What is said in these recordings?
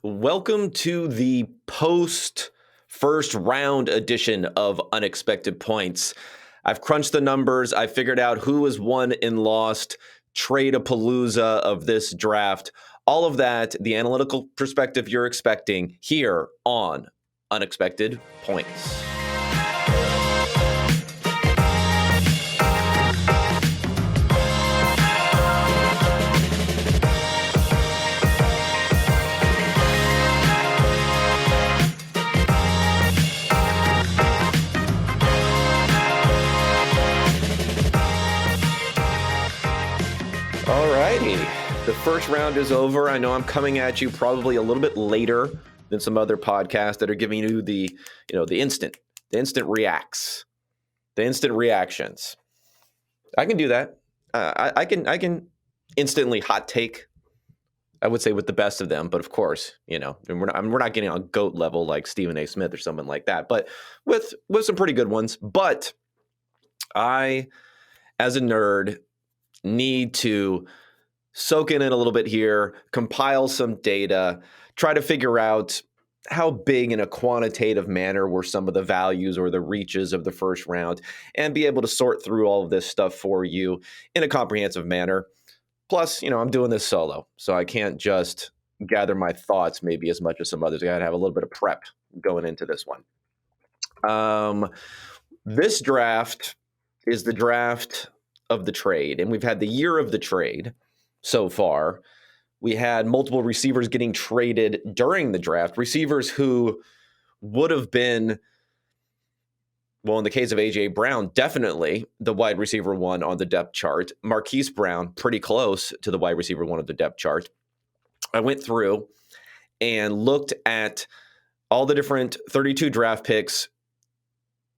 Welcome to the post first round edition of Unexpected Points. I've crunched the numbers. I figured out who has won and lost trade-a-palooza of this draft. All of that, the analytical perspective you're expecting here on Unexpected Points. Alrighty, the first round is over. I know I'm coming at you probably a little bit later than some other podcasts that are giving you the instant reacts, the instant reactions. I can do that. I can instantly hot take, I would say, with the best of them. But of course, we're not getting on GOAT level like Stephen A. Smith or someone like that. But with some pretty good ones. But I, as a nerd, need to soak in it a little bit here, compile some data, try to figure out how big in a quantitative manner were some of the values or the reaches of the first round, and be able to sort through all of this stuff for you in a comprehensive manner. Plus, I'm doing this solo, so I can't just gather my thoughts maybe as much as some others. I got to have a little bit of prep going into this one. This draft is the draft of the trade, and we've had the year of the trade so far. We had multiple receivers getting traded during the draft, receivers who would have been, well, in the case of A.J. Brown, definitely the wide receiver one on the depth chart. Marquise Brown, pretty close to the wide receiver one of the depth chart. I went through and looked at all the different 32 draft picks.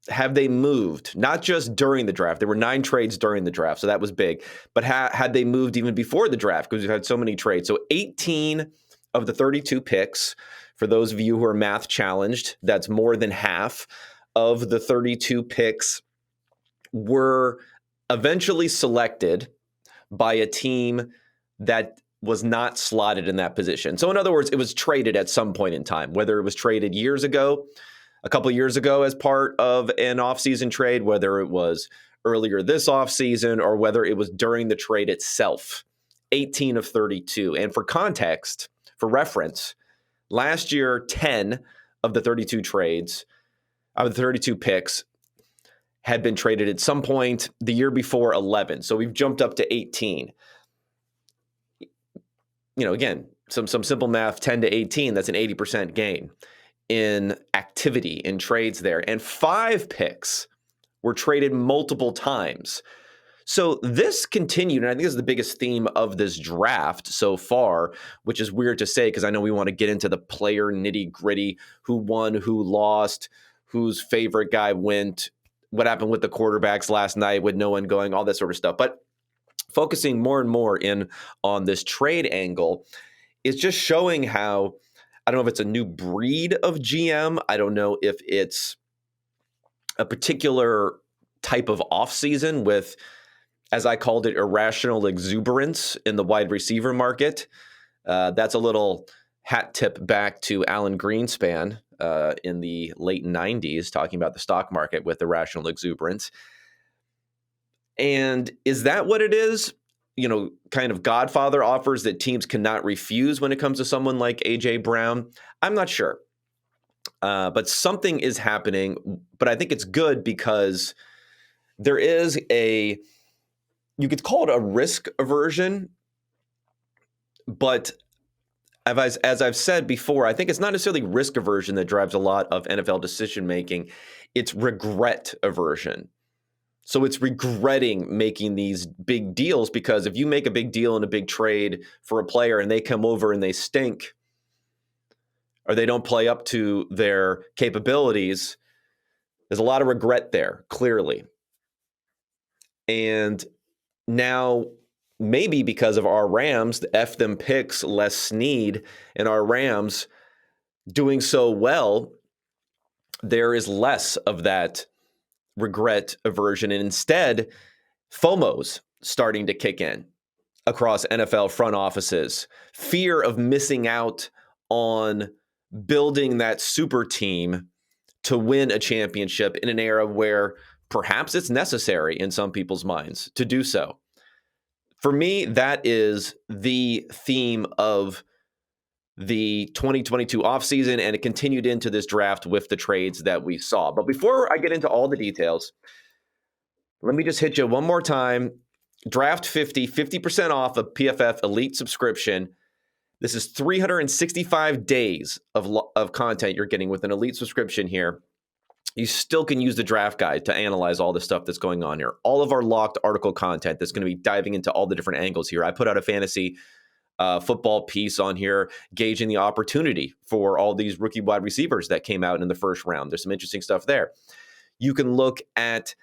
Have they moved? Not just during the draft. There were 9 trades during the draft, so that was big. But had they moved even before the draft? Because we've had so many trades. So 18 of the 32 picks, for those of you who are math challenged, that's more than half of the 32 picks, were eventually selected by a team that was not slotted in that position. So in other words, it was traded at some point in time, whether it was traded years ago, a couple of years ago as part of an offseason trade, whether it was earlier this offseason or whether it was during the trade itself. 18 of 32. And for context, for reference, last year, 10 of the 32 trades, of the 32 picks, had been traded at some point. The year before, 11. So we've jumped up to 18. Again, some simple math, 10 to 18, that's an 80% gain in activity, in trades there. And 5 picks were traded multiple times. So this continued, and I think this is the biggest theme of this draft so far, which is weird to say because I know we want to get into the player nitty-gritty, who won, who lost, whose favorite guy went, what happened with the quarterbacks last night with no one going, all that sort of stuff. But focusing more and more in on this trade angle is just showing how, I don't know if it's a new breed of GM. I don't know if it's a particular type of offseason with, as I called it, irrational exuberance in the wide receiver market. That's a little hat tip back to Alan Greenspan in the late 90s, talking about the stock market with irrational exuberance. And is that what it is? Kind of Godfather offers that teams cannot refuse when it comes to someone like A.J. Brown? I'm not sure. But something is happening. But I think it's good because there is you could call it a risk aversion. But as I've said before, I think it's not necessarily risk aversion that drives a lot of NFL decision making. It's regret aversion. So it's regretting making these big deals, because if you make a big deal and a big trade for a player and they come over and they stink or they don't play up to their capabilities, there's a lot of regret there, clearly. And now, maybe because of our Rams, the F them picks, Les Snead, and our Rams doing so well, there is less of that regret aversion, and instead FOMO's starting to kick in across NFL front offices. Fear of missing out on building that super team to win a championship in an era where perhaps it's necessary in some people's minds to do so. For me, that is the theme of the 2022 offseason, and it continued into this draft with the trades that we saw. But before I get into all the details, let me just hit you one more time. Draft 50, 50% off a PFF Elite subscription. This is 365 days of content you're getting with an Elite subscription here. You still can use the draft guide to analyze all the stuff that's going on here. All of our locked article content that's going to be diving into all the different angles here. I put out a fantasy football piece on here, gauging the opportunity for all these rookie wide receivers that came out in the first round. There's some interesting stuff there. You can look at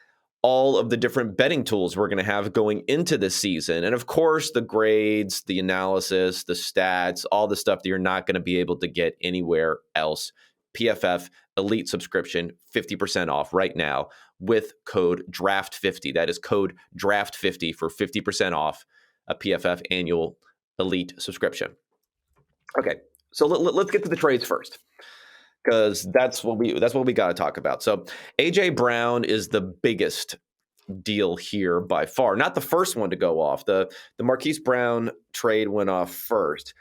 all of the different betting tools we're going to have going into this season. And of course, the grades, the analysis, the stats, all the stuff that you're not going to be able to get anywhere else. PFF Elite subscription, 50% off right now with code DRAFT50. That is code DRAFT50 for 50% off a PFF annual Elite subscription. Okay, so let's get to the trades first, because that's what we got to talk about. So AJ Brown is the biggest deal here by far. Not the first one to go off. The Marquise Brown trade went off first.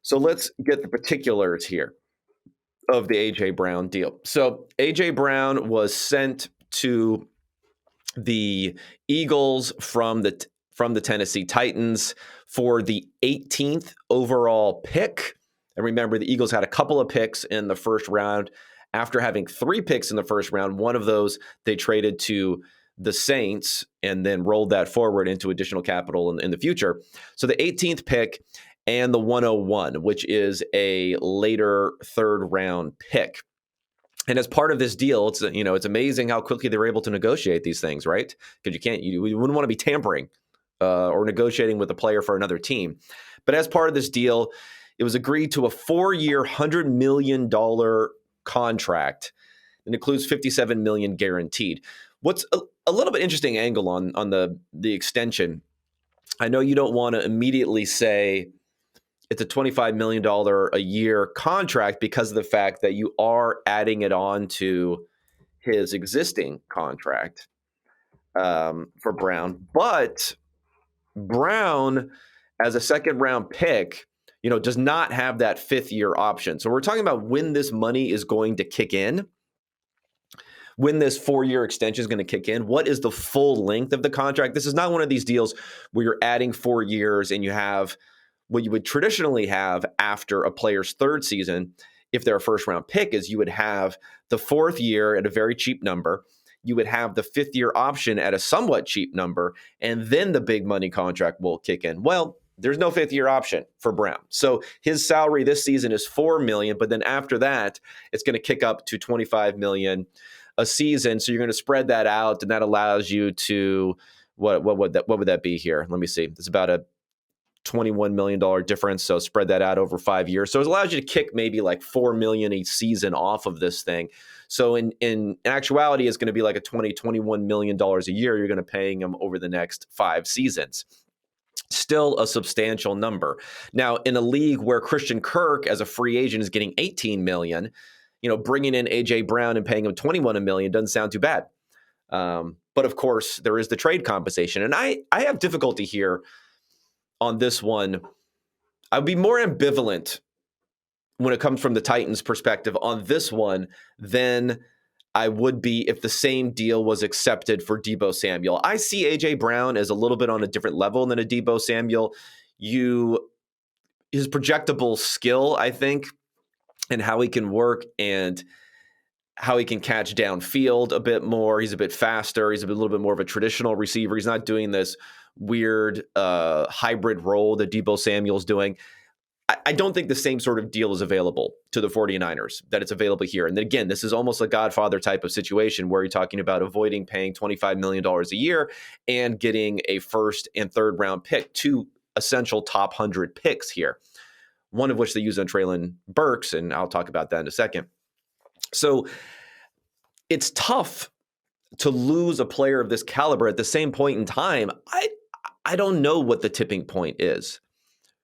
So let's get the particulars here of the AJ Brown deal. So AJ Brown was sent to the Eagles from the Tennessee Titans for the 18th overall pick. And remember, the Eagles had a couple of picks in the first round. After having 3 picks in the first round, one of those they traded to the Saints and then rolled that forward into additional capital in the future. So the 18th pick and the 101, which is a later third round pick. And as part of this deal, it's amazing how quickly they were able to negotiate these things, right? Because you wouldn't want to be tampering or negotiating with a player for another team. But as part of this deal, it was agreed to a 4-year, $100 million contract that includes $57 million guaranteed. What's a little bit interesting angle on the extension, I know you don't want to immediately say it's a $25 million a year contract because of the fact that you are adding it on to his existing contract for Brown. But Brown, as a second round pick, does not have that 5th year option. So we're talking about when this money is going to kick in, when this 4-year extension is going to kick in. What is the full length of the contract? This is not one of these deals where you're adding 4 years and you have what you would traditionally have after a player's 3rd season. If they're a first round pick, is you would have the 4th year at a very cheap number. You would have the 5th year option at a somewhat cheap number, and then the big money contract will kick in. Well, there's no 5th year option for Brown. So his salary this season is $4 million, but then after that, it's going to kick up to $25 million a season. So you're going to spread that out, and that allows you to what would that be here? Let me see. It's about a $21 million difference. So spread that out over 5 years. So it allows you to kick maybe like $4 million a season off of this thing. So in actuality, it's going to be like a $21 million a year. You're going to paying him over the next 5 seasons. Still a substantial number. Now, in a league where Christian Kirk as a free agent is getting $18 million, bringing in AJ Brown and paying him $21 million doesn't sound too bad. But of course, there is the trade compensation. And I have difficulty here on this one. I'd be more ambivalent when it comes from the Titans' perspective on this one than I would be if the same deal was accepted for Deebo Samuel. I see AJ Brown as a little bit on a different level than a Deebo Samuel. His projectable skill, I think, and how he can work and how he can catch downfield a bit more. He's a bit faster. He's a little bit more of a traditional receiver. He's not doing this weird hybrid role that Deebo Samuel's doing. I don't think the same sort of deal is available to the 49ers, that it's available here. And then again, this is almost a Godfather type of situation where you're talking about avoiding paying $25 million a year and getting a 1st and 3rd round pick, 2 essential top 100 picks here, one of which they use on Treylon Burks, and I'll talk about that in a second. So it's tough to lose a player of this caliber at the same point in time. I don't know what the tipping point is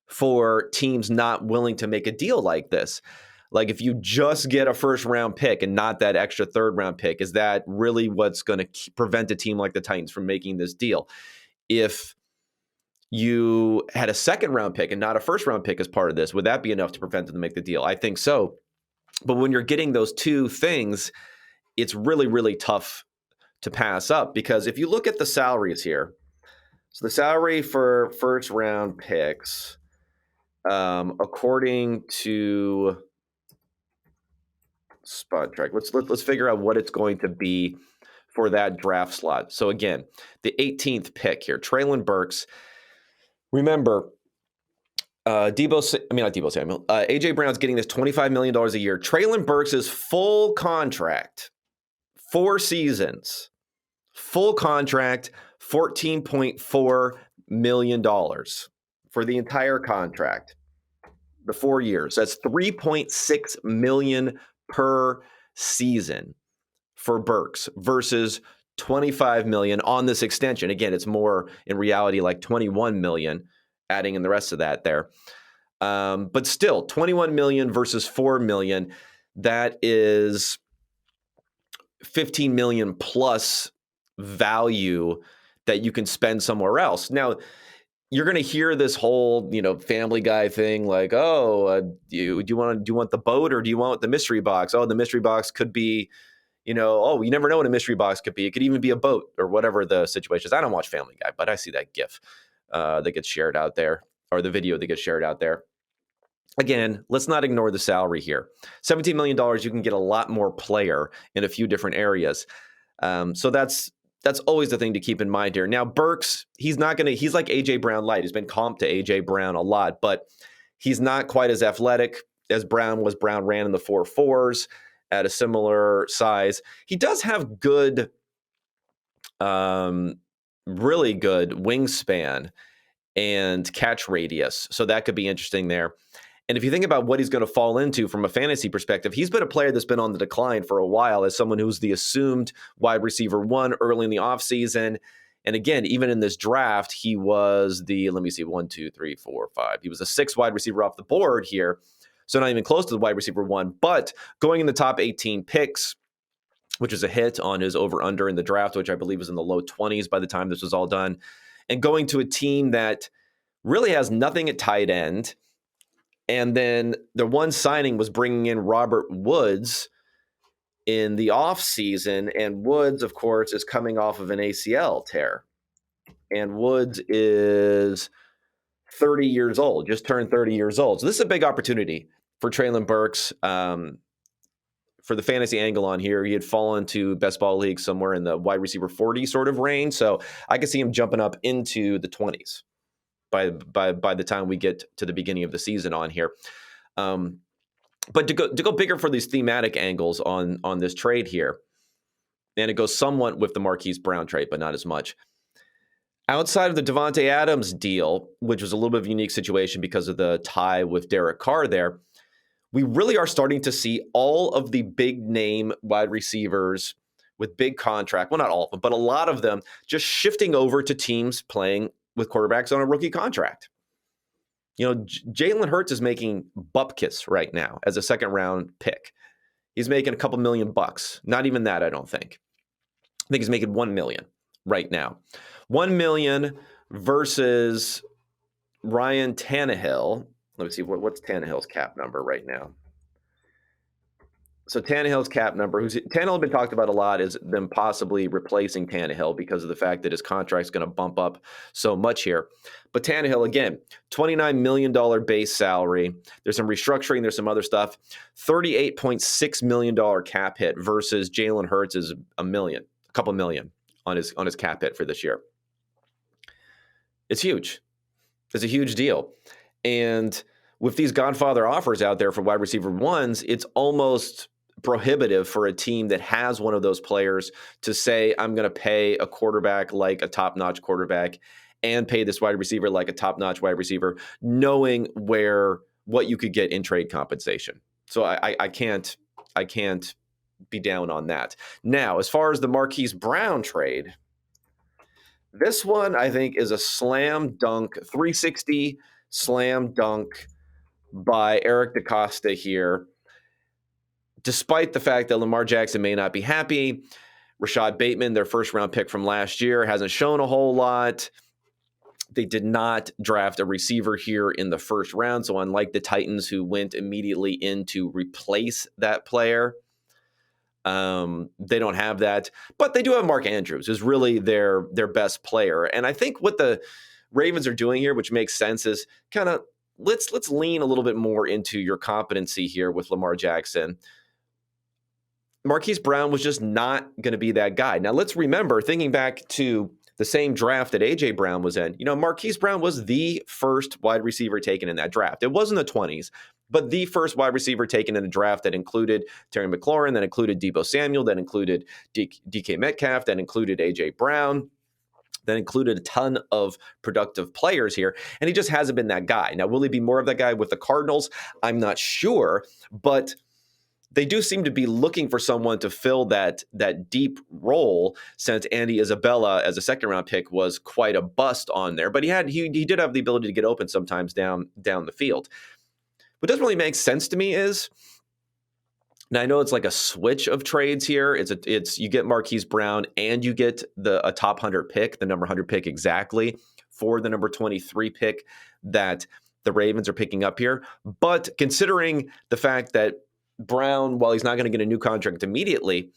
for teams not willing to make a deal like this. Like if you just get a first round pick and not that extra third round pick, is that really what's going to prevent a team like the Titans from making this deal? If you had a second round pick and not a first round pick as part of this, would that be enough to prevent them to make the deal? I think so. But when you're getting those two things, it's really, really tough to pass up, because if you look at the salaries here, so the salary for first round picks, according to Spot Track, let's figure out what it's going to be for that draft slot. So again, the 18th pick here, Treylon Burks. Remember, not Debo Samuel. AJ Brown's getting this $25 million a year. Treylon Burks' full contract, 4 seasons, full contract, $14.4 million for the entire contract, the 4 years. That's $3.6 million per season for Burks versus $25 million on this extension. Again, it's more in reality like $21 million, adding in the rest of that there. But still, $21 million versus $4 million, that is $15 million plus value that you can spend somewhere else. Now, you're going to hear this whole, Family Guy thing, like, do you want the boat or do you want the mystery box? Oh, the mystery box could be, you never know what a mystery box could be. It could even be a boat or whatever the situation is. I don't watch Family Guy, but I see that GIF that gets shared out there, or the video that gets shared out there. Again, let's not ignore the salary here. $17 million, you can get a lot more player in a few different areas. So that's always the thing to keep in mind here. Now, Burks, he's like A.J. Brown light. He's been comped to A.J. Brown a lot, but he's not quite as athletic as Brown was. Brown ran in the 4.4s at a similar size. He does have good, really good wingspan and catch radius. So that could be interesting there. And if you think about what he's going to fall into from a fantasy perspective, he's been a player that's been on the decline for a while as someone who's the assumed wide receiver 1 early in the offseason. And again, even in this draft, he was the, 1, 2, 3, 4, 5. He was the 6th wide receiver off the board here. So not even close to the wide receiver 1, but going in the top 18 picks, which is a hit on his over-under in the draft, which I believe was in the low 20s by the time this was all done. And going to a team that really has nothing at tight end. And then the one signing was bringing in Robert Woods in the offseason. And Woods, of course, is coming off of an ACL tear. And Woods is 30 years old, just turned 30 years old. So this is a big opportunity for Treylon Burks. For the fantasy angle on here, he had fallen to best ball league somewhere in the wide receiver 40 sort of range. So I could see him jumping up into the 20s. By the time we get to the beginning of the season on here. But to go bigger for these thematic angles on this trade here, and it goes somewhat with the Marquise Brown trade, but not as much. Outside of the Devontae Adams deal, which was a little bit of a unique situation because of the tie with Derek Carr there, we really are starting to see all of the big name wide receivers with big contract, well, not all of them, but a lot of them just shifting over to teams playing with quarterbacks on a rookie contract. Jalen Hurts is making bupkis right now as a second round pick. He's making a couple $1 million. Not even that, I don't think. I think he's making $1 million right now. $1 million versus Ryan Tannehill. Let me see, what's Tannehill's cap number right now? So Tannehill's cap number, Tannehill been talked about a lot, is them possibly replacing Tannehill because of the fact that his contract's going to bump up so much here. But Tannehill, again, $29 million base salary. There's some restructuring. There's some other stuff. $38.6 million cap hit versus Jalen Hurts is a couple million on his cap hit for this year. It's huge. It's a huge deal. And with these Godfather offers out there for wide receiver 1s, it's almost prohibitive for a team that has one of those players to say, I'm going to pay a quarterback like a top-notch quarterback and pay this wide receiver like a top-notch wide receiver, knowing what you could get in trade compensation. So I can't be down on that. Now, as far as the Marquise Brown trade, this one I think is a slam dunk 360 slam dunk by Eric DaCosta here. Despite the fact that Lamar Jackson may not be happy, Rashad Bateman, their first round pick from last year, hasn't shown a whole lot. They did not draft a receiver here in the first round. So unlike the Titans, who went immediately in to replace that player, they don't have that. But they do have Mark Andrews, who's really their best player. And I think what the Ravens are doing here, which makes sense, is kind of let's lean a little bit more into your competency here with Lamar Jackson. Marquise Brown was just not going to be that guy. Now, let's remember, thinking back to the same draft that A.J. Brown was in, Marquise Brown was the first wide receiver taken in that draft. It wasn't the 20s, but the first wide receiver taken in a draft that included Terry McLaurin, that included Deebo Samuel, that included DK Metcalf, that included A.J. Brown, that included a ton of productive players here, and he just hasn't been that guy. Now, will he be more of that guy with the Cardinals? I'm not sure, but they do seem to be looking for someone to fill that deep role, since Andy Isabella as a second-round pick was quite a bust on there. But he did have the ability to get open sometimes down the field. What doesn't really make sense to me is, now I know it's like a switch of trades here. It's you get Marquise Brown and you get a top 100 pick, the number 100 pick exactly, for the number 23 pick that the Ravens are picking up here. But considering the fact that Brown, while he's not going to get a new contract immediately,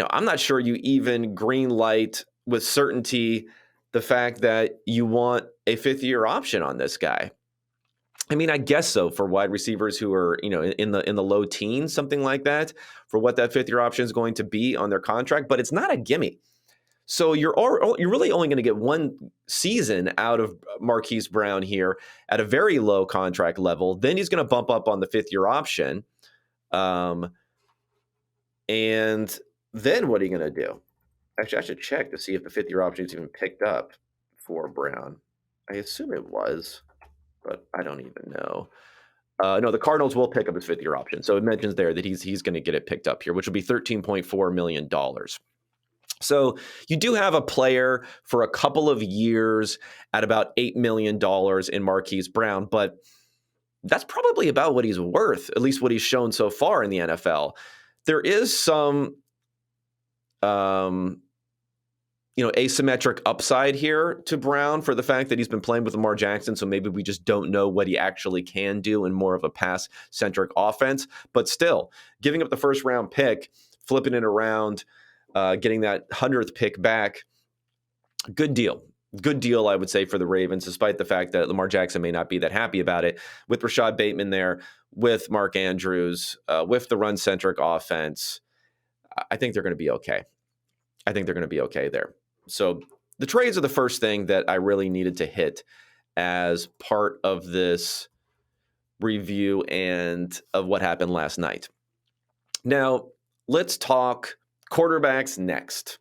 I'm not sure you even green light with certainty the fact that you want a 5th-year option on this guy. I mean, I guess so for wide receivers who are, in the low teens, something like that, for what that 5th-year option is going to be on their contract, but it's not a gimme. So you're really only going to get one season out of Marquise Brown here at a very low contract level. Then he's going to bump up on the 5th-year option. And then what are you going to do? Actually, I should check to see if the 5th-year option is even picked up for Brown. I assume it was, but I don't even know. No, the Cardinals will pick up his 5th-year option. So it mentions there that he's going to get it picked up here, which will be $13.4 million. So you do have a player for a couple of years at about $8 million in Marquise Brown, but that's probably about what he's worth, at least what he's shown so far in the NFL. There is some, asymmetric upside here to Brown for the fact that he's been playing with Lamar Jackson, so maybe we just don't know what he actually can do in more of a pass-centric offense. But still, giving up the first-round pick, flipping it around, getting that 100th pick back, good deal. Good deal, I would say, for the Ravens, despite the fact that Lamar Jackson may not be that happy about it. With Rashad Bateman there, with Mark Andrews, with the run-centric offense, I think they're going to be okay. I think they're going to be okay there. So the trades are the first thing that I really needed to hit as part of this review and of what happened last night. Now, let's talk quarterbacks next.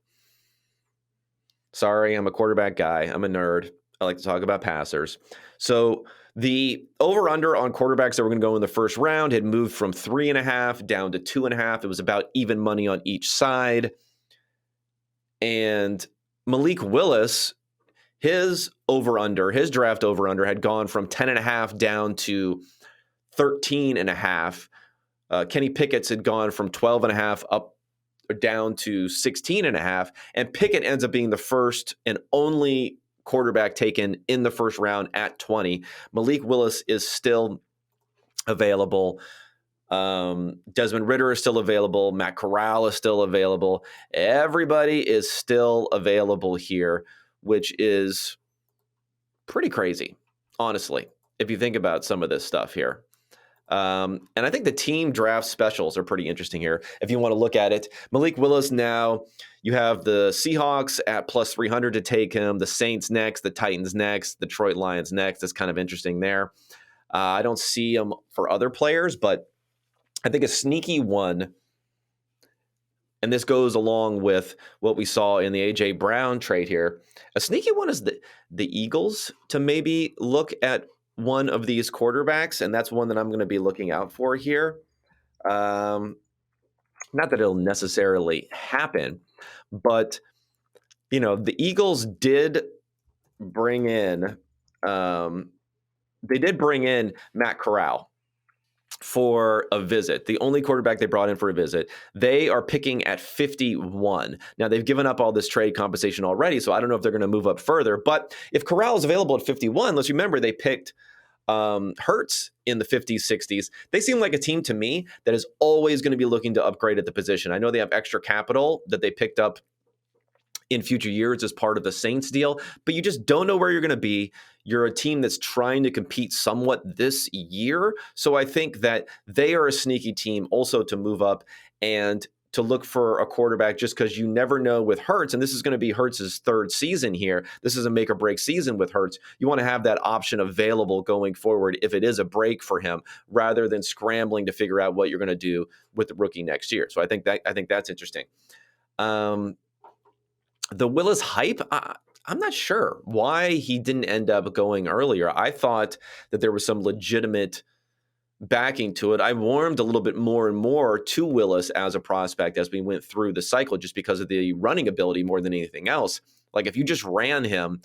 Sorry, I'm a quarterback guy. I'm a nerd. I like to talk about passers. So the over-under on quarterbacks that were going to go in the first round had moved from 3.5 down to 2.5. It was about even money on each side. And Malik Willis, his draft over-under had gone from 10.5 down to 13.5. Kenny Pickett's had gone from 12.5 up or down to 16.5. And Pickett ends up being the first and only quarterback taken in the first round at 20. Malik Willis is still available. Desmond Ridder is still available. Matt Corral is still available. Everybody is still available here, which is pretty crazy, honestly, if you think about some of this stuff here. And I think the team draft specials are pretty interesting here. If you want to look at it, Malik Willis now, you have the Seahawks at plus 300 to take him, the Saints next, the Titans next, the Detroit Lions next. That's kind of interesting there. I don't see him for other players, but I think a sneaky one, and this goes along with what we saw in the A.J. Brown trade here, a sneaky one is the Eagles to maybe look at one of these quarterbacks, and that's one that I'm going to be looking out for here. Not that it'll necessarily happen, but, the Eagles did bring in they did bring in Matt Corral for a visit. The only quarterback they brought in for a visit. They are picking at 51. Now, they've given up all this trade compensation already, so I don't know if they're going to move up further. But if Corral is available at 51, let's remember they picked Hurts in the 50s, 60s. They seem like a team to me that is always going to be looking to upgrade at the position. I know they have extra capital that they picked up in future years as part of the Saints deal, but you just don't know where you're going to be. You're a team that's trying to compete somewhat this year. So I think that they are a sneaky team also to move up and to look for a quarterback, just because you never know with Hurts, and this is going to be Hurts' third season here. This is a make or break season with Hurts. You want to have that option available going forward if it is a break for him, rather than scrambling to figure out what you're going to do with the rookie next year. So I think that's interesting. The Willis hype, I'm not sure why he didn't end up going earlier. I thought that there was some legitimate backing to it. I warmed a little bit more and more to Willis as a prospect as we went through the cycle, just because of the running ability more than anything else. Like, if you just ran him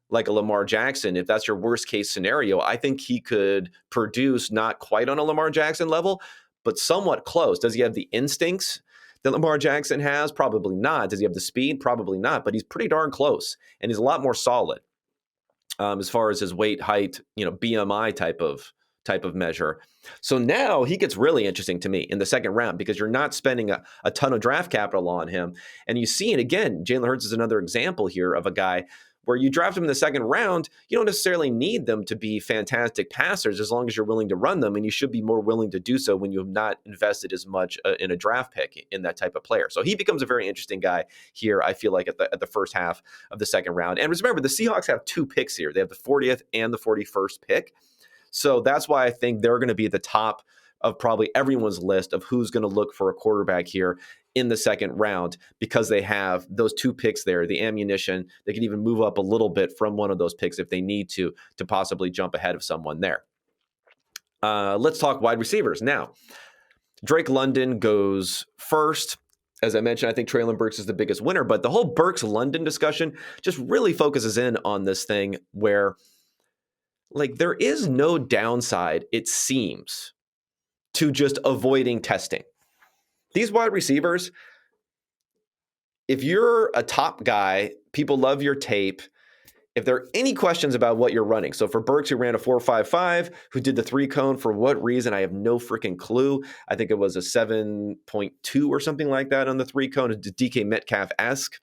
like a Lamar Jackson, if that's your worst case scenario, I think he could produce not quite on a Lamar Jackson level, but somewhat close. Does he have the instincts that Lamar Jackson has? Probably not. Does he have the speed? Probably not. But he's pretty darn close, and he's a lot more solid as far as his weight, height, BMI type of measure. So now he gets really interesting to me in the second round, because you're not spending a ton of draft capital on him. And you see it again. Jalen Hurts is another example here of a guy where you draft them in the second round. You don't necessarily need them to be fantastic passers as long as you're willing to run them, and you should be more willing to do so when you have not invested as much in a draft pick in that type of player. So he becomes a very interesting guy here, I feel like, at the first half of the second round. And remember, the Seahawks have 2 picks here. They have the 40th and the 41st pick. So that's why I think they're going to be at the top of probably everyone's list of who's going to look for a quarterback here in the second round, because they have those 2 picks there, the ammunition. They can even move up a little bit from one of those picks if they need to possibly jump ahead of someone there. Let's talk wide receivers. Now, Drake London goes first. As I mentioned, I think Treylon Burks is the biggest winner, but the whole Burks-London discussion just really focuses in on this thing where, like, there is no downside, it seems, to just avoiding testing. These wide receivers, if you're a top guy, people love your tape. If there are any questions about what you're running, so for Burks, who ran a 4.55, who did the 3-cone, for what reason, I have no freaking clue. I think it was a 7.2 or something like that on the 3-cone, DK Metcalf-esque.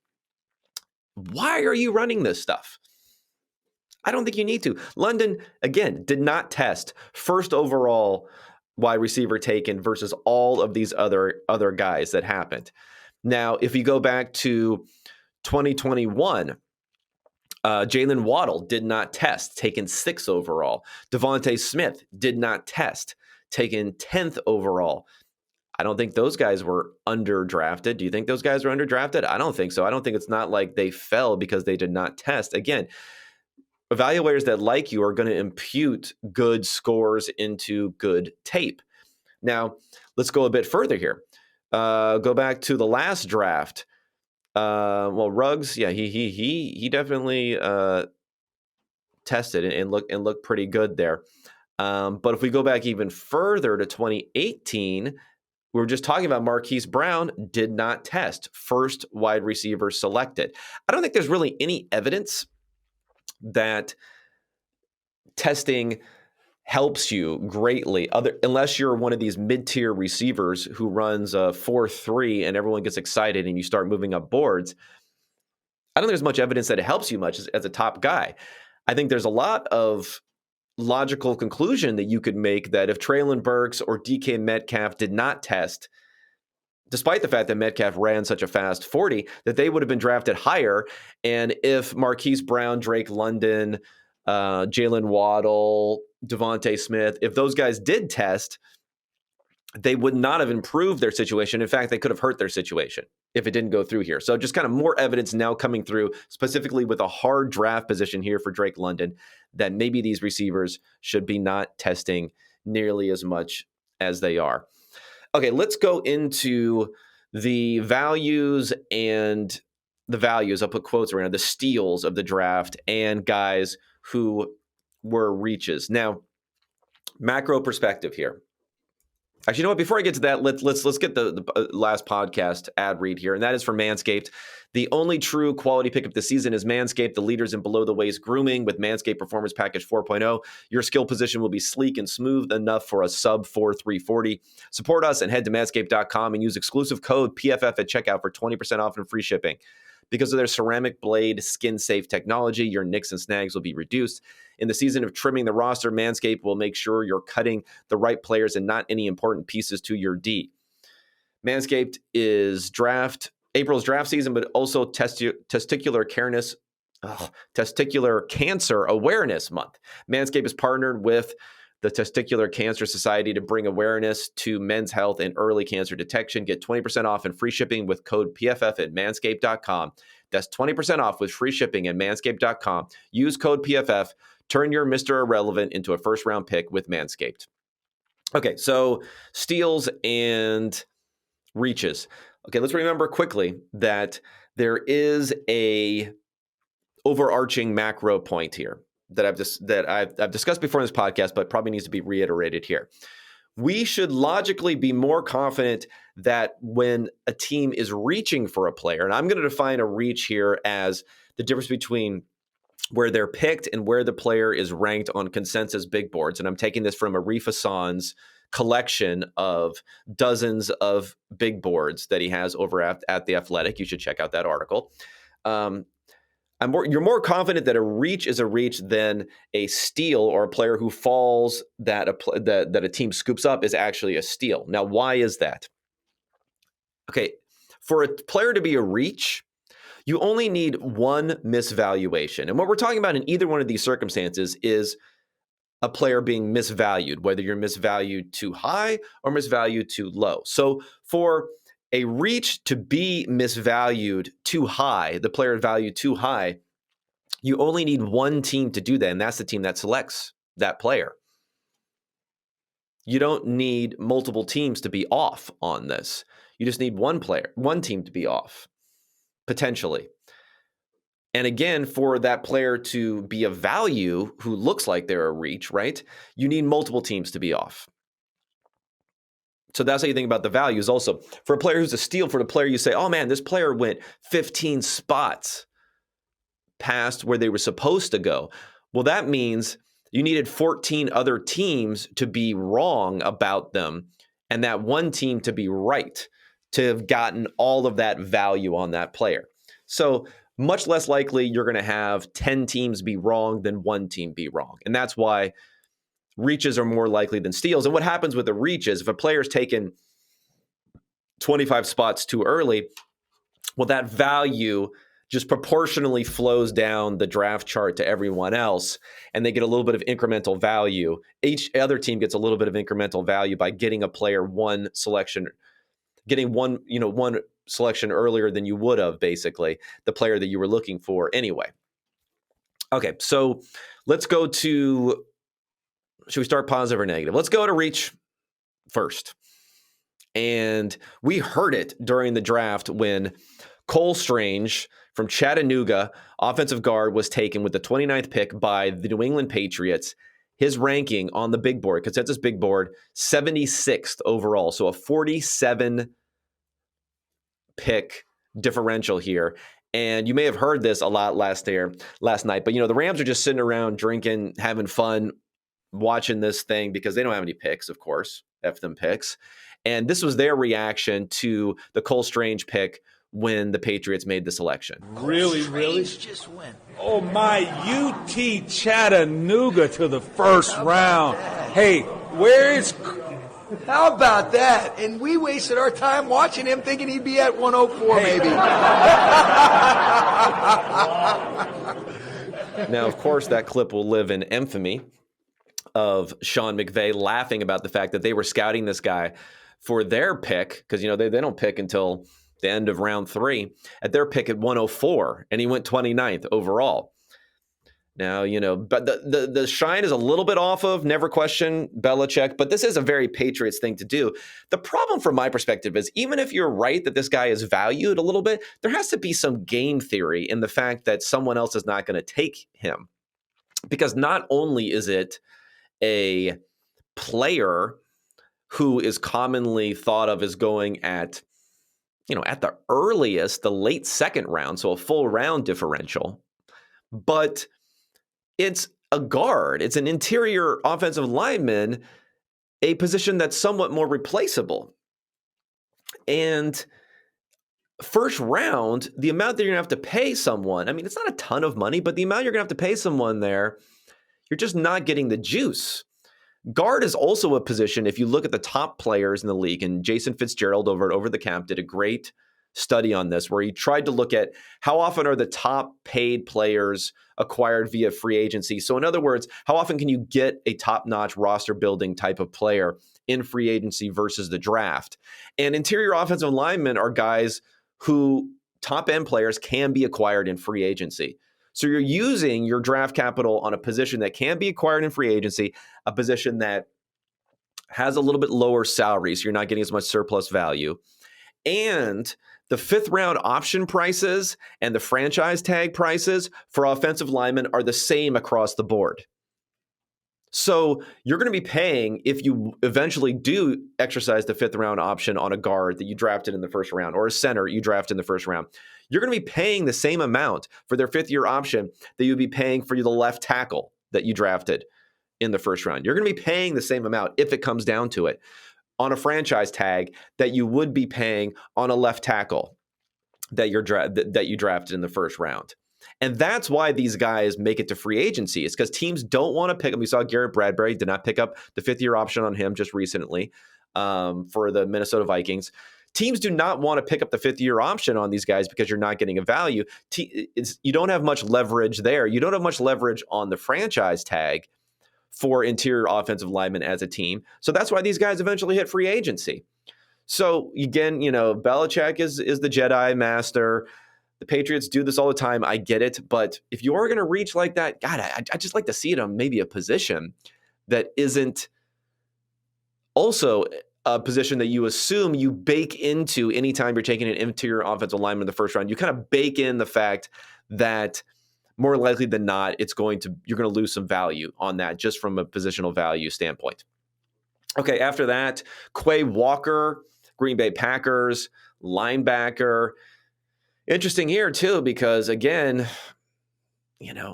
Why are you running this stuff? I don't think you need to. London, again, did not test. First overall wide receiver taken versus all of these other guys that happened. Now, if you go back to 2021, Jalen Waddle did not test, taken 6th overall. Devontae Smith did not test, taken 10th overall. I don't think those guys were underdrafted. Do you think those guys were underdrafted? I don't think so. I don't think it's not like they fell because they did not test. Again, evaluators that like you are going to impute good scores into good tape. Now, let's go a bit further here. Go back to the last draft. Ruggs, yeah, he definitely tested and looked pretty good there. But if we go back even further to 2018, we were just talking about Marquise Brown did not test. First wide receiver selected. I don't think there's really any evidence that testing helps you greatly, unless you're one of these mid-tier receivers who runs a 4.3 and everyone gets excited and you start moving up boards. I don't think there's much evidence that it helps you much as a top guy. I think there's a lot of logical conclusion that you could make that if Treylon Burks or DK Metcalf did not test, despite the fact that Metcalf ran such a fast 40, that they would have been drafted higher. And if Marquise Brown, Drake London, Jalen Waddle, Devontae Smith, if those guys did test, they would not have improved their situation. In fact, they could have hurt their situation if it didn't go through here. So just kind of more evidence now coming through, specifically with a hard draft position here for Drake London, that maybe these receivers should be not testing nearly as much as they are. Okay, let's go into the values and the values. I'll put quotes around the steals of the draft and guys who were reaches. Now, macro perspective here. Actually, you know what? Before I get to that, let's get the last podcast ad read here, and that is for Manscaped. The only true quality pickup this season is Manscaped, the leaders in below-the-waist grooming. With Manscaped Performance Package 4.0, your skill position will be sleek and smooth enough for a sub-4 340. Support us and head to manscaped.com and use exclusive code PFF at checkout for 20% off and free shipping. Because of their ceramic blade skin-safe technology, your nicks and snags will be reduced. In the season of trimming the roster, Manscaped will make sure you're cutting the right players and not any important pieces to your D. Manscaped is April's draft season, but also testicular cancer awareness month. Manscaped is partnered with the Testicular Cancer Society to bring awareness to men's health and early cancer detection. Get 20% off and free shipping with code PFF at manscaped.com. That's 20% off with free shipping at manscaped.com. Use code PFF. Turn your Mr. Irrelevant into a first-round pick with Manscaped. Okay, so steals and reaches. Okay, let's remember quickly that there is a overarching macro point here that I've discussed before in this podcast, but probably needs to be reiterated here. We should logically be more confident that when a team is reaching for a player, and I'm going to define a reach here as the difference between where they're picked and where the player is ranked on consensus big boards. And I'm taking this from Arif Hassan's collection of dozens of big boards that he has over at The Athletic. You should check out that article. You're more confident that a reach is a reach than a steal, or a player who falls that a team scoops up is actually a steal. Now, why is that? Okay, for a player to be a reach, you only need one misvaluation. And what we're talking about in either one of these circumstances is a player being misvalued, whether you're misvalued too high or misvalued too low. So for a reach to be misvalued too high, the player valued too high, you only need one team to do that, and that's the team that selects that player. You don't need multiple teams to be off on this. You just need one team to be off, potentially. And again, for that player to be a value who looks like they're a reach, right? You need multiple teams to be off. So that's how you think about the values also. For a player who's a steal, for the player you say, oh man, this player went 15 spots past where they were supposed to go. Well, that means you needed 14 other teams to be wrong about them and that one team to be right, to have gotten all of that value on that player. So much less likely you're going to have 10 teams be wrong than one team be wrong. And that's why reaches are more likely than steals. And what happens with a reach is if a player's taken 25 spots too early, well, that value just proportionally flows down the draft chart to everyone else, and they get a little bit of incremental value. Each other team gets a little bit of incremental value by getting a player one selection earlier than you would have, basically, the player that you were looking for anyway. Okay, so let's go to, should we start positive or negative? Let's go to reach first. And we heard it during the draft when Cole Strange from Chattanooga, offensive guard, was taken with the 29th pick by the New England Patriots. His ranking on the big board, consensus big board, 76th overall. So a 47 pick differential here. And you may have heard this a lot last night, but the Rams are just sitting around drinking, having fun, watching this thing because they don't have any picks, of course, F them picks. And this was their reaction to the Cole Strange pick when the Patriots made the selection. Really? Just went. Oh, my UT Chattanooga to the first round. Hey, where is... How about that? And we wasted our time watching him thinking he'd be at 104 maybe. Now, of course, that clip will live in infamy of Sean McVay laughing about the fact that they were scouting this guy for their pick, because, they don't pick until the end of round 3, at their pick at 104, and he went 29th overall. Now, but the shine is a little bit off of, never question Belichick, but this is a very Patriots thing to do. The problem from my perspective is, even if you're right that this guy is valued a little bit, there has to be some game theory in the fact that someone else is not going to take him. because not only is it a player who is commonly thought of as going at, at the earliest, the late second round, so a full round differential, but it's a guard. It's an interior offensive lineman, a position that's somewhat more replaceable. And first round, the amount that you're going to have to pay someone, I mean, it's not a ton of money, but the amount you're going to have to pay someone there, you're just not getting the juice. Guard is also a position, if you look at the top players in the league, and Jason Fitzgerald over at Over the Cap did a great study on this, where he tried to look at how often are the top paid players acquired via free agency. So in other words, how often can you get a top-notch roster building type of player in free agency versus the draft? And interior offensive linemen are guys who top-end players can be acquired in free agency. So you're using your draft capital on a position that can be acquired in free agency, a position that has a little bit lower salary, so you're not getting as much surplus value. And the fifth round option prices and the franchise tag prices for offensive linemen are the same across the board. So you're going to be paying, if you eventually do exercise the fifth round option on a guard that you drafted in the first round, or a center you drafted in the first round, you're going to be paying the same amount for their fifth year option that you'd be paying for the left tackle that you drafted in the first round. You're going to be paying the same amount, if it comes down to it, on a franchise tag that you would be paying on a left tackle that you drafted in the first round. And that's why these guys make it to free agency. It's because teams don't want to pick up. We saw Garrett Bradbury did not pick up the fifth year option on him just recently for the Minnesota Vikings. Teams do not want to pick up the fifth year option on these guys because you're not getting a value. You don't have much leverage there. You don't have much leverage on the franchise tag for interior offensive linemen as a team. So that's why these guys eventually hit free agency. So again, Belichick is the Jedi master. The Patriots do this all the time. I get it. But if you are going to reach like that, God, I just like to see it on maybe a position that isn't also a position that you assume you bake into anytime you're taking an interior offensive lineman in the first round. You kind of bake in the fact that more likely than not, you're going to lose some value on that just from a positional value standpoint. Okay, after that, Quay Walker, Green Bay Packers, linebacker. Interesting here too, because again,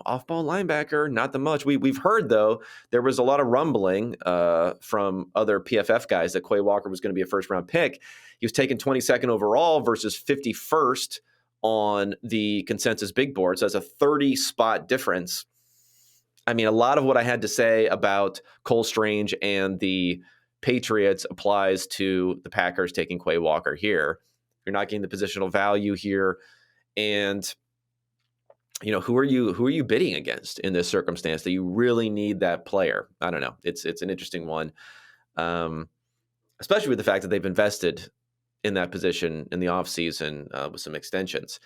off-ball linebacker, not the much. We've heard though there was a lot of rumbling from other PFF guys that Quay Walker was going to be a first-round pick. He was taken 22nd overall versus 51st on the consensus big board, so that's a 30-spot difference. I mean, a lot of what I had to say about Cole Strange and the Patriots applies to the Packers taking Quay Walker here. You're not getting the positional value here, and who are you bidding against in this circumstance that you really need that player? I don't know. It's an interesting one, especially with the fact that they've invested in that position in the offseason with some extensions.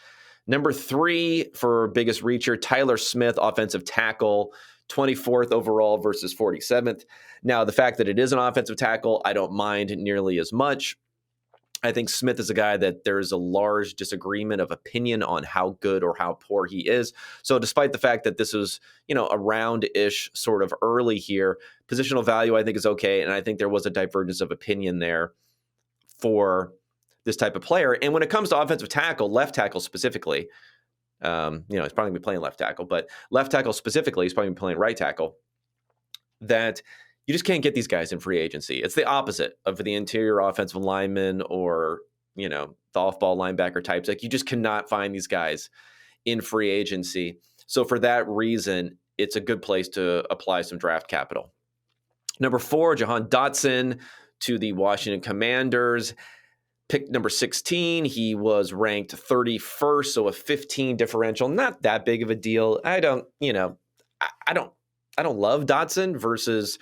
Number 3 for biggest reacher, Tyler Smith, offensive tackle, 24th overall versus 47th. Now, the fact that it is an offensive tackle, I don't mind nearly as much. I think Smith is a guy that there's a large disagreement of opinion on how good or how poor he is. So despite the fact that this was, a round-ish sort of early here, positional value I think is okay. And I think there was a divergence of opinion there for this type of player. And when it comes to offensive tackle, left tackle specifically, he's probably going to be playing left tackle, but left tackle specifically, he's probably going to be playing right tackle, that you just can't get these guys in free agency. It's the opposite of the interior offensive lineman or, the off-ball linebacker types. Like, you just cannot find these guys in free agency. So for that reason, it's a good place to apply some draft capital. Number 4, Jahan Dotson to the Washington Commanders. Pick number 16. He was ranked 31st, so a 15 differential. Not that big of a deal. I don't love Dotson versus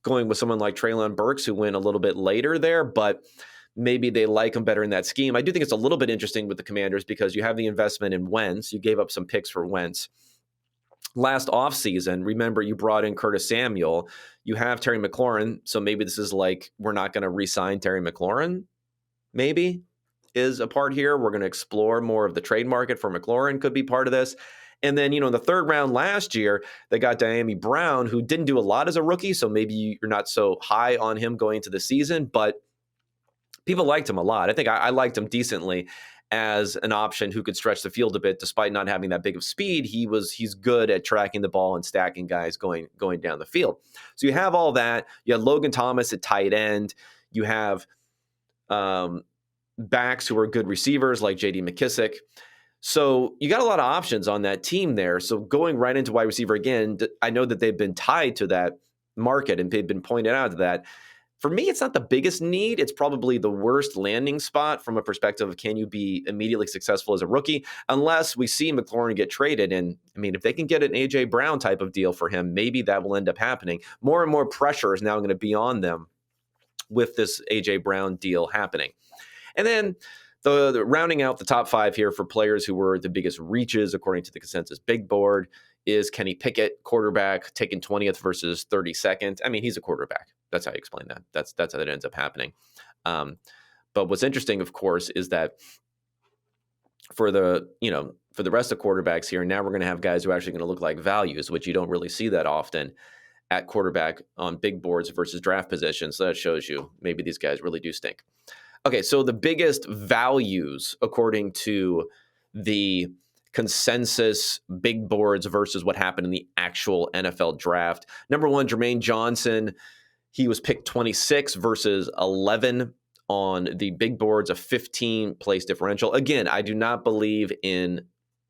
going with someone like Treylon Burks, who went a little bit later there, but maybe they like him better in that scheme. I do think it's a little bit interesting with the Commanders because you have the investment in Wentz. You gave up some picks for Wentz. Last offseason, remember, you brought in Curtis Samuel. You have Terry McLaurin, so maybe this is like, we're not going to re-sign Terry McLaurin, maybe, is a part here. We're going to explore more of the trade market for McLaurin, could be part of this. And then, in the third round last year, they got Diami Brown, who didn't do a lot as a rookie. So maybe you're not so high on him going into the season, but people liked him a lot. I think I liked him decently as an option who could stretch the field a bit, despite not having that big of speed. He's good at tracking the ball and stacking guys going down the field. So you have all that. You have Logan Thomas at tight end. You have backs who are good receivers like J.D. McKissick. So you got a lot of options on that team there. So going right into wide receiver again, I know that they've been tied to that market and they've been pointed out to that. For me, it's not the biggest need. It's probably the worst landing spot from a perspective of can you be immediately successful as a rookie, unless we see McLaurin get traded. And I mean, if they can get an A.J. Brown type of deal for him, maybe that will end up happening. More and more pressure is now going to be on them with this A.J. Brown deal happening. And then the rounding out the top 5 here for players who were the biggest reaches, according to the consensus big board, is Kenny Pickett, quarterback, taken 20th versus 32nd. I mean, he's a quarterback. That's how you explain that. That's how that ends up happening. But what's interesting, of course, is that for the rest of quarterbacks here, now we're going to have guys who are actually going to look like values, which you don't really see that often at quarterback on big boards versus draft positions. So that shows you maybe these guys really do stink. Okay, so the biggest values according to the consensus big boards versus what happened in the actual NFL draft. Number 1, Jermaine Johnson. He was picked 26 versus 11 on the big boards, a 15 place differential. Again, I do not believe in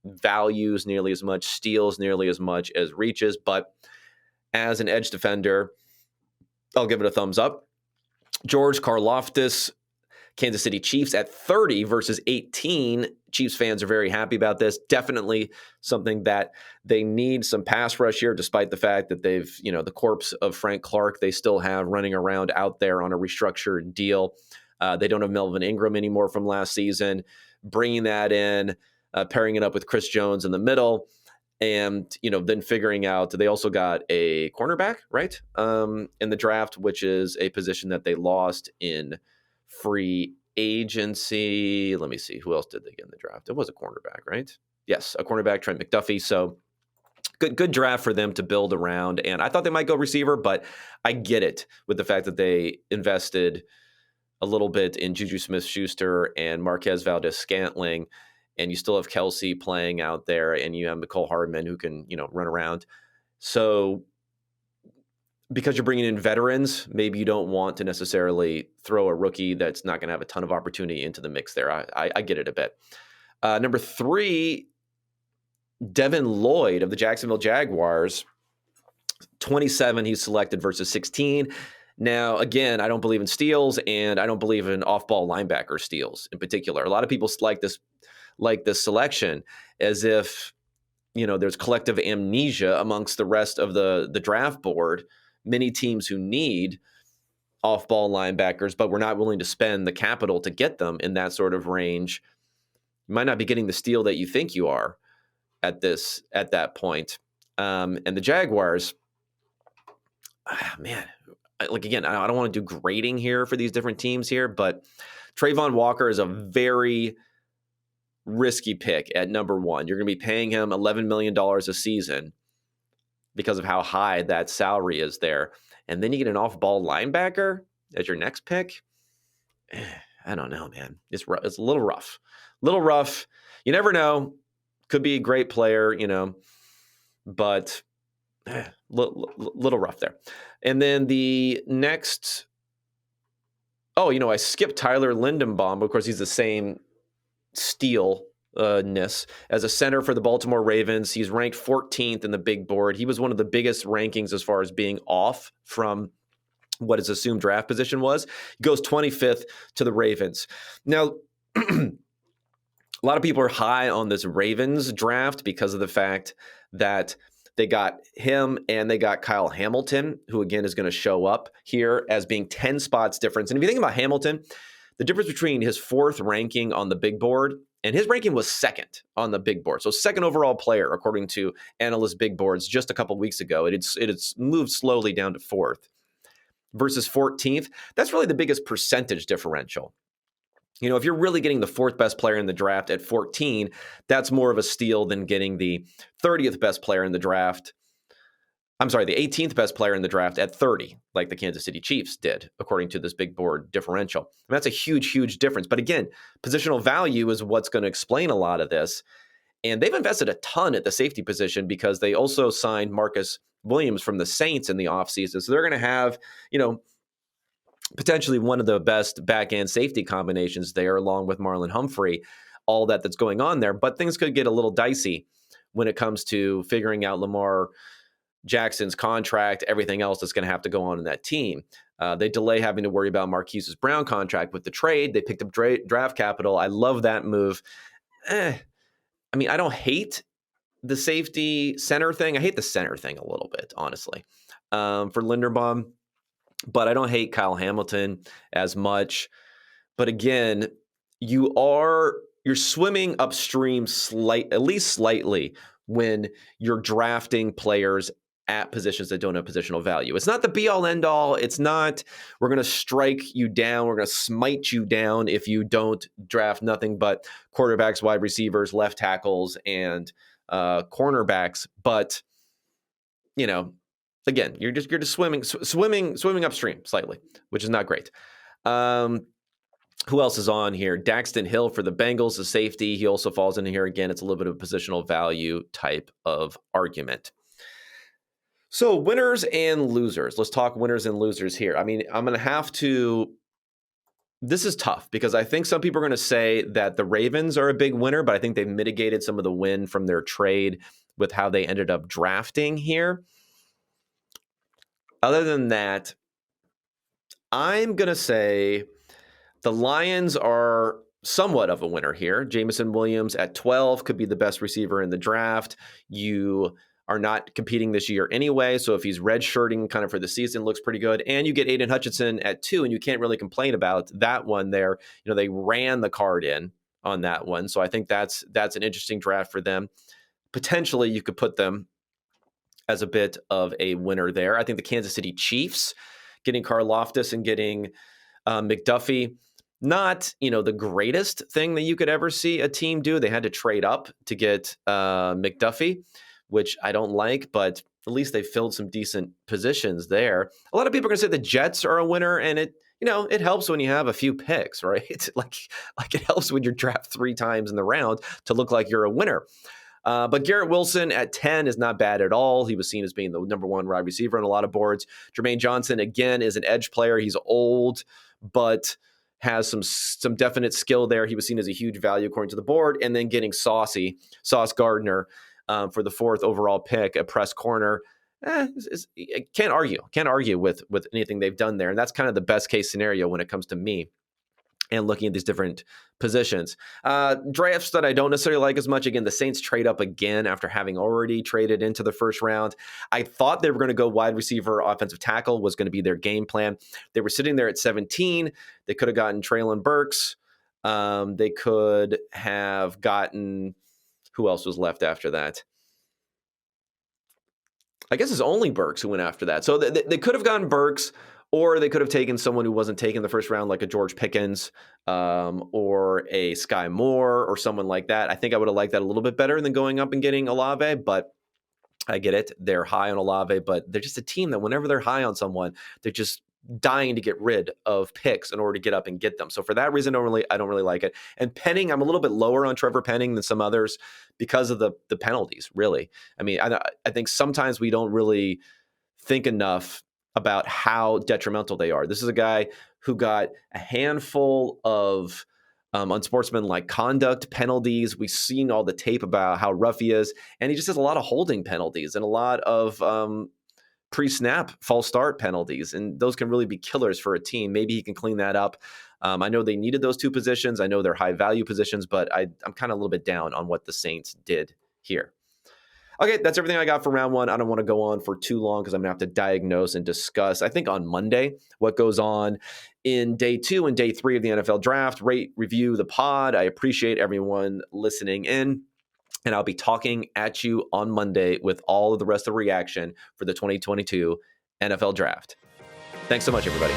values nearly as much, steals nearly as much as reaches, but as an edge defender, I'll give it a thumbs up. George Karlaftis, Kansas City Chiefs at 30 versus 18. Chiefs fans are very happy about this. Definitely something that they need some pass rush here, despite the fact that they've, the corpse of Frank Clark, they still have running around out there on a restructured deal. They don't have Melvin Ingram anymore from last season. Bringing that in, pairing it up with Chris Jones in the middle, and, then figuring out they also got a cornerback, right, in the draft, which is a position that they lost in free agency. Let me see. Who else did they get in the draft? It was a cornerback, right? Yes, a cornerback, Trent McDuffie. So good draft for them to build around. And I thought they might go receiver, but I get it with the fact that they invested a little bit in Juju Smith-Schuster and Marquez Valdes-Scantling, and you still have Kelsey playing out there, and you have Mecole Hardman who can, run around. So because you're bringing in veterans, maybe you don't want to necessarily throw a rookie that's not going to have a ton of opportunity into the mix there. I get it a bit. Number 3, Devin Lloyd of the Jacksonville Jaguars, 27 he's selected versus 16. Now, again, I don't believe in steals, and I don't believe in off-ball linebacker steals in particular. A lot of people like this selection as if, there's collective amnesia amongst the rest of the draft board. Many teams who need off-ball linebackers, but we're not willing to spend the capital to get them in that sort of range. You might not be getting the steal that you think you are at that point. And the Jaguars, man, again, I don't want to do grading here for these different teams here, but Trayvon Walker is a very risky pick at number 1. You're going to be paying him $11 million a season because of how high that salary is there. And then you get an off-ball linebacker as your next pick. I don't know, man. It's a little rough. You never know. Could be a great player, but little rough there. And then the next, I skipped Tyler Lindenbaum. Of course, he's the same steal as a center for the Baltimore Ravens. He's ranked 14th in the big board. He was one of the biggest rankings as far as being off from what his assumed draft position was. He goes 25th to the Ravens. Now, a lot of people are high on this Ravens draft because of the fact that they got him and they got Kyle Hamilton, who again is going to show up here as being 10 spots difference. And if you think about Hamilton, the difference between his 4th ranking on the big board and his ranking was 2nd on the big board. So 2nd overall player, according to analyst big boards just a couple weeks ago. It had moved slowly down to 4th versus 14th. That's really the biggest percentage differential. If you're really getting the fourth best player in the draft at 14, that's more of a steal than getting the 30th best player in the draft. I'm sorry, the 18th best player in the draft at 30, like the Kansas City Chiefs did, according to this big board differential. And that's a huge, huge difference. But again, positional value is what's going to explain a lot of this. And they've invested a ton at the safety position because they also signed Marcus Williams from the Saints in the offseason. So they're going to have, potentially one of the best back-end safety combinations there, along with Marlon Humphrey, all that's going on there. But things could get a little dicey when it comes to figuring out Lamar Jackson's contract, everything else that's going to have to go on in that team. They delay having to worry about Marquise Brown contract with the trade. They picked up draft capital. I love that move. I don't hate the safety center thing. I hate the center thing a little bit, honestly, for Linderbaum. But I don't hate Kyle Hamilton as much. But again, you're swimming upstream at least slightly when you're drafting players at positions that don't have positional value. It's not the be-all, end-all. It's not, we're going to strike you down. We're going to smite you down if you don't draft nothing but quarterbacks, wide receivers, left tackles, and cornerbacks. But, again, you're just swimming upstream slightly, which is not great. Who else is on here? Daxton Hill for the Bengals, a safety. He also falls in here. Again, it's a little bit of a positional value type of argument. So winners and losers. Let's talk winners and losers here. I'm going to have to. This is tough because I think some people are going to say that the Ravens are a big winner, but I think they've mitigated some of the win from their trade with how they ended up drafting here. Other than that, I'm going to say the Lions are somewhat of a winner here. Jameson Williams at 12 could be the best receiver in the draft. You are not competing this year anyway, so if he's redshirting kind of for the season, looks pretty good. And you get Aiden Hutchinson at 2, and you can't really complain about that one there. They ran the card in on that one, so I think that's an interesting draft for them. Potentially, you could put them as a bit of a winner there. I think the Kansas City Chiefs, getting Karlaftis and getting McDuffie, not the greatest thing that you could ever see a team do. They had to trade up to get McDuffie, which I don't like, but at least they filled some decent positions there. A lot of people are going to say the Jets are a winner, and it helps when you have a few picks, right? like it helps when you draft 3 times in the round to look like you're a winner. But Garrett Wilson at 10 is not bad at all. He was seen as being the number 1 wide receiver on a lot of boards. Jermaine Johnson, again, is an edge player. He's old, but has some definite skill there. He was seen as a huge value according to the board. And then getting Sauce Gardner for the 4th overall pick, a press corner. Can't argue with anything they've done there. And that's kind of the best case scenario when it comes to me and looking at these different positions. Drafts that I don't necessarily like as much. Again, the Saints trade up again after having already traded into the first round. I thought they were going to go wide receiver, offensive tackle was going to be their game plan. They were sitting there at 17. They could have gotten Treylon Burks. They could have gotten, who else was left after that? I guess it's only Burks who went after that. So they could have gotten Burks, or they could have taken someone who wasn't taken the first round, like a George Pickens or a Sky Moore or someone like that. I think I would have liked that a little bit better than going up and getting Olave, but I get it. They're high on Olave, but they're just a team that whenever they're high on someone, they're just dying to get rid of picks in order to get up and get them. So for that reason, I don't really like it. And Penning, I'm a little bit lower on Trevor Penning than some others because of the penalties, really. I think sometimes we don't really think enough about how detrimental they are. This is a guy who got a handful of unsportsmanlike conduct penalties. We've seen all the tape about how rough he is, and he just has a lot of holding penalties and a lot of pre-snap false start penalties, and those can really be killers for a team. Maybe he can clean that up. I know they needed those 2 positions. I know they're high value positions, but I'm kind of a little bit down on what the Saints did here. Okay, that's everything I got for round 1. I don't want to go on for too long because I'm going to have to diagnose and discuss, I think on Monday, what goes on in day 2 and day 3 of the NFL draft. Rate, review the pod. I appreciate everyone listening in. And I'll be talking at you on Monday with all of the rest of the reaction for the 2022 NFL draft. Thanks so much, everybody.